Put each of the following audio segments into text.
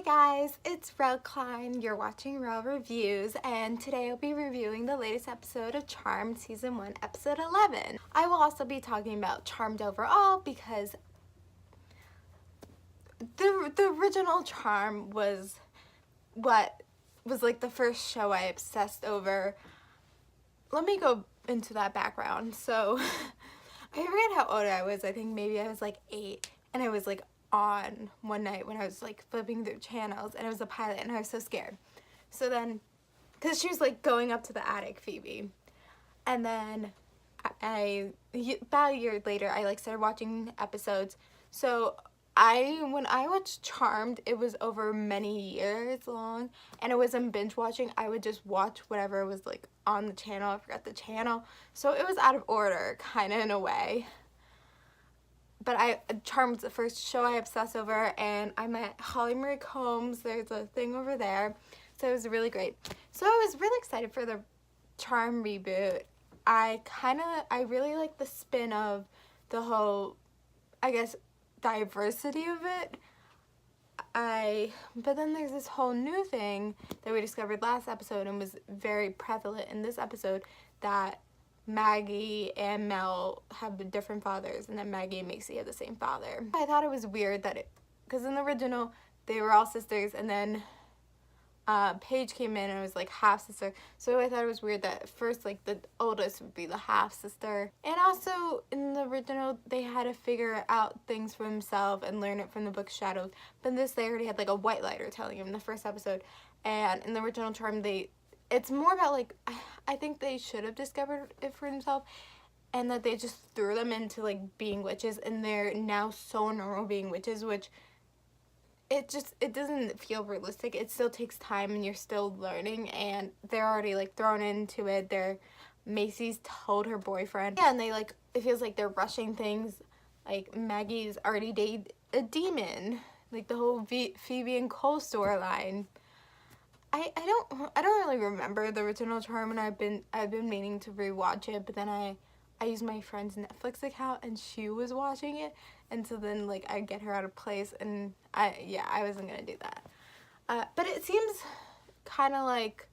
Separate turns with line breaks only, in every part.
guys, it's Rel Klein. You're watching Rel Reviews, and today I'll be reviewing the latest episode of Charmed Season 1, Episode 11. I will also be talking about Charmed overall because the original Charm was what was like the first show I obsessed over. Let me go into that background. So, I forget how old I was. I think maybe I was like 8, and I was like on one night when I was like flipping through channels, and it was a pilot, and I was so scared. So then, because she was like going up to the attic, Phoebe, and then about a year later I like started watching episodes. So when I watched Charmed, it was over many years long, and it wasn't binge watching. I would just watch whatever was like on the channel. I forgot the channel, so it was out of order kind of in a way. But Charmed was the first show I obsessed over, and I met Holly Marie Combs. There's a thing over there. So it was really great. So I was really excited for the Charm reboot. I really like the spin of the whole, I guess, diversity of it. But then there's this whole new thing that we discovered last episode and was very prevalent in this episode, that Maggie and Mel have different fathers, and then Maggie and Macy have the same father. I thought it was weird that because in the original they were all sisters, and then Paige came in and was like half sister. So I thought it was weird that at first like the oldest would be the half sister. And also in the original they had to figure out things for themselves and learn it from the book Shadows. But in this they already had like a white lighter telling them in the first episode. And in the original Charm it's more about like, I think they should have discovered it for themselves, and that they just threw them into like being witches, and they're now so normal being witches, which it doesn't feel realistic. It still takes time and you're still learning, and they're already like thrown into it. Macy's told her boyfriend, yeah, and they like, it feels like they're rushing things. Like Maggie's already dated a demon, like the whole Phoebe and Cole storyline. I don't really remember the original Charm, and I've been meaning to rewatch it, but then I used my friend's Netflix account and she was watching it, and so then like I get her out of place, and I wasn't gonna do that. But it seems kind of like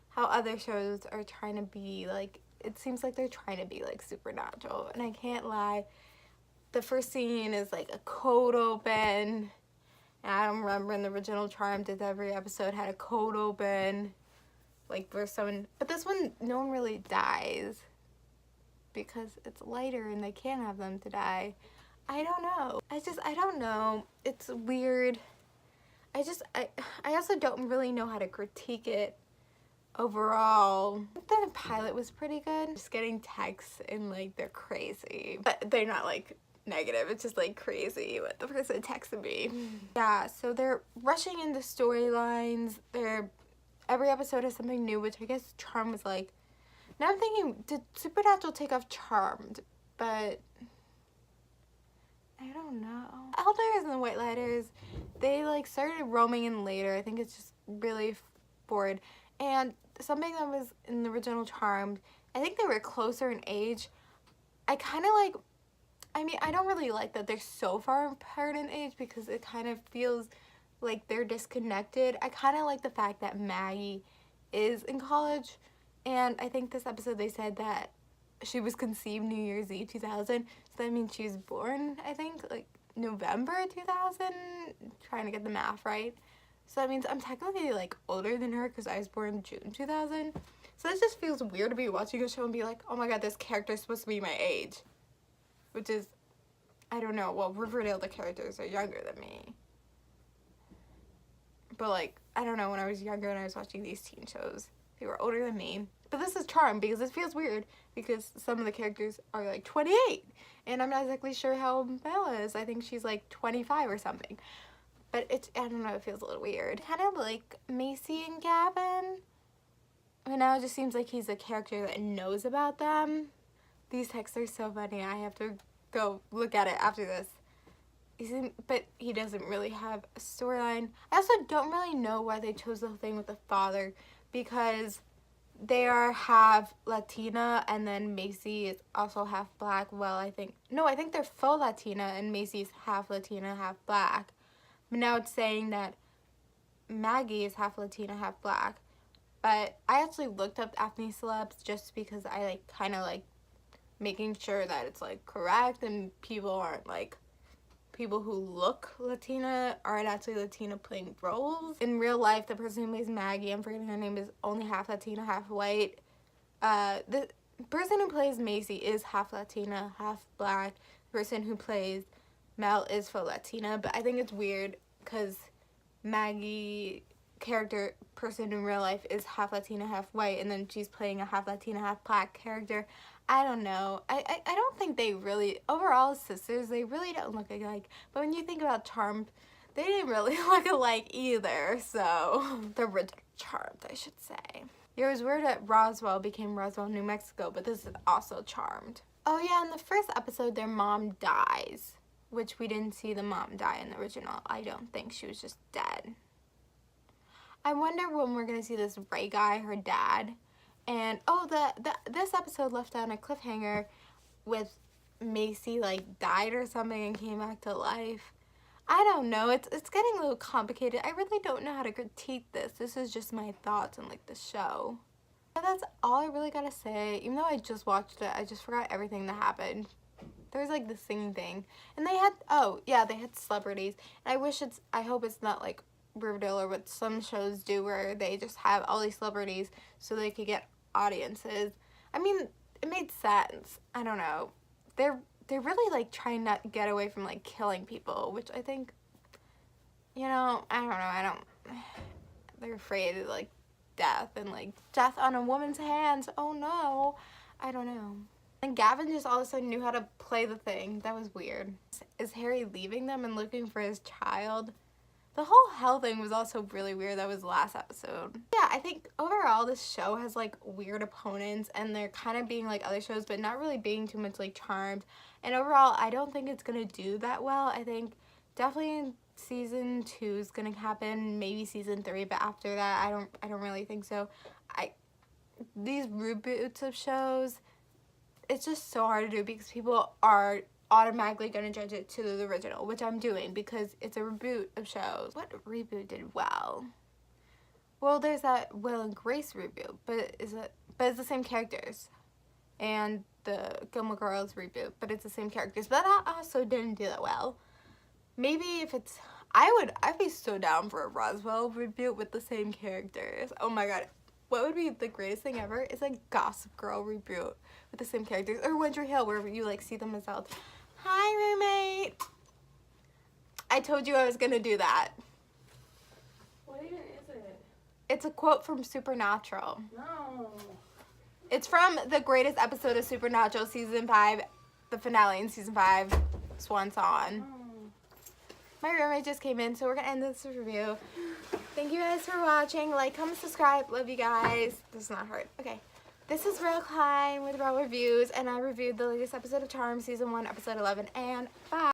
how other shows are trying to be like. It seems like they're trying to be like supernatural, and I can't lie. The first scene is like a cold open. And I don't remember in the original Charmed if every episode had a cold open, like where someone, but this one no one really dies because it's lighter and they can't have them to die. I don't know. I don't know. It's weird. I also don't really know how to critique it overall. The pilot was pretty good. Just getting texts and like they're crazy, but they're not like negative. It's just like crazy what the person texted me. Yeah, so they're rushing into storylines. Every episode has something new, which I guess Charm was like. Now I'm thinking, did Supernatural take off Charmed? But I don't know. Elders and the White Lighters, they like started roaming in later. I think it's just really bored. And something that was in the original Charmed, I think they were closer in age. I kind of like, I mean, I don't really like that they're so far apart in age because it kind of feels like they're disconnected. I kind of like the fact that Maggie is in college, and I think this episode they said that she was conceived New Year's Eve 2000, so that means she was born, I think, like November 2000, trying to get the math right. So that means I'm technically like older than her because I was born June 2000. So this just feels weird to be watching a show and be like, oh my god, this character is supposed to be my age. Which is, I don't know, well, Riverdale, the characters are younger than me. But like, I don't know, when I was younger and I was watching these teen shows, they were older than me. But this is Charm because it feels weird because some of the characters are like 28. And I'm not exactly sure how Bella is. I think she's like 25 or something. But I don't know, it feels a little weird. Kind of like Macy and Gavin. But now it just seems like he's a character that knows about them. These texts are so funny. I have to go look at it after this. But he doesn't really have a storyline. I also don't really know why they chose the thing with the father, because they are half Latina, and then Macy is also half black. Well, I think they're full Latina, and Macy's half Latina, half black. But now it's saying that Maggie is half Latina, half black. But I actually looked up ethnic celebs just because I like kind of like making sure that it's like correct and people aren't like people who look Latina aren't actually Latina playing roles. In real life, the person who plays Maggie, I'm forgetting her name, is only half Latina, half white. The person who plays Macy is half Latina, half black. The person who plays Mel is full Latina, but I think it's weird because Maggie person in real life is half Latina, half white, and then she's playing a half Latina, half black character. I don't know. I don't think they really, overall sisters, they really don't look alike. But when you think about Charmed, they didn't really look alike either. So, the original Charmed, I should say. It was weird that Roswell became Roswell, New Mexico, but this is also Charmed. Oh yeah, in the first episode, their mom dies, which we didn't see the mom die in the original. I don't think. She was just dead. I wonder when we're going to see this Ray guy, her dad. And, oh, this episode left on a cliffhanger with Macy, like, died or something and came back to life. I don't know. It's getting a little complicated. I really don't know how to critique this. This is just my thoughts on, like, the show. But that's all I really gotta say. Even though I just watched it, I just forgot everything that happened. There's, like, the singing thing. And they had, oh, yeah, they had celebrities. And I hope it's not, like, Riverdale or what some shows do where they just have all these celebrities so they could get audiences. I mean, it made sense. I don't know. They're really like trying not to get away from like killing people, which I think, you know, I don't they're afraid of like death and like death on a woman's hands. Oh no. I don't know. And Gavin just all of a sudden knew how to play the thing. That was weird. Is Harry leaving them and looking for his child? The whole hell thing was also really weird. That was the last episode. Yeah, I think overall this show has like weird opponents and they're kind of being like other shows but not really being too much like Charmed. And overall, I don't think it's going to do that well. I think definitely season 2 is going to happen, maybe season 3, but after that, I don't really think so. These reboots of shows, it's just so hard to do because people are automatically going to judge it to the original, which I'm doing because it's a reboot of shows. What reboot did well? Well, there's that Will and Grace reboot, but it's the same characters. And the Gilmore Girls reboot, but it's the same characters. But that also didn't do that well. Maybe if it's, I'd be so down for a Roswell reboot with the same characters. Oh my god. What would be the greatest thing ever is like Gossip Girl reboot with the same characters. Or One Tree Hill where you like see them as adults. Hi, roommate. I told you I was gonna do that.
What even is it?
It's a quote from Supernatural.
No.
It's from the greatest episode of Supernatural, season 5, the finale in season 5, Swan Song. My roommate just came in, so we're gonna end this review. Thank you guys for watching. Like, comment, subscribe. Love you guys. This is not hard. Okay. This is Rel Klein with Rel Reviews, and I reviewed the latest episode of Charmed, season 1, episode 11, and bye.